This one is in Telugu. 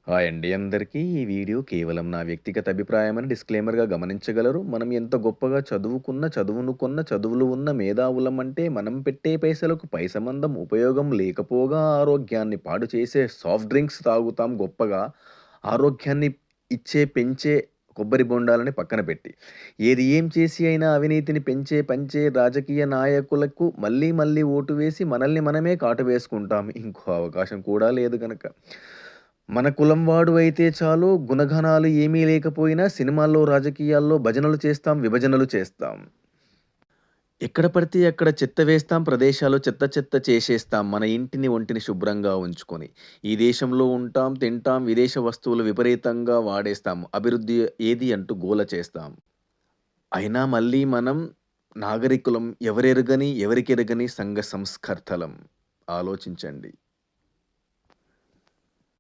హాయ్ అండి అందరికీ. ఈ వీడియో కేవలం నా వ్యక్తిగత అభిప్రాయమని డిస్క్లైమర్‌గా గమనించగలరు. మనం ఎంత గొప్పగా చదువుకున్న, చదువును కొన్న, చదువులు ఉన్న మేధావులమంటే మనం పెట్టే పైసలకు పై సంబంధం ఉపయోగం లేకపోగా ఆరోగ్యాన్ని పాడు చేసే సాఫ్ట్ డ్రింక్స్ తాగుతాం గొప్పగా. ఆరోగ్యాన్ని ఇచ్చే, పెంచే కొబ్బరి బొండాలని పక్కన పెట్టి. ఏది ఏం చేసి అయినా అవినీతిని పెంచే, పంచే రాజకీయ నాయకులకు మళ్ళీ మళ్ళీ ఓటు వేసి మనల్ని మనమే కాటు వేసుకుంటాం. ఇంకో అవకాశం కూడా లేదు గనక. మన కులం వాడు అయితే చాలు గుణగణాలు ఏమీ లేకపోయినా సినిమాల్లో, రాజకీయాల్లో భజనలు చేస్తాం, విభజనలు చేస్తాం. ఎక్కడ పడితే అక్కడ చెత్త వేస్తాం, ప్రదేశాలు చెత్త చెత్త చేసేస్తాం. మన ఇంటిని, ఒంటిని శుభ్రంగా ఉంచుకొని. ఈ దేశంలో ఉంటాం, తింటాం, విదేశ వస్తువులు విపరీతంగా వాడేస్తాం. అభివృద్ధి ఏది అంటూ గోల చేస్తాం. అయినా మళ్ళీ మనం నాగరికులం, ఎవరెరుగని, ఎవరికెరగని సంఘ సంస్కర్తలం. ఆలోచించండి.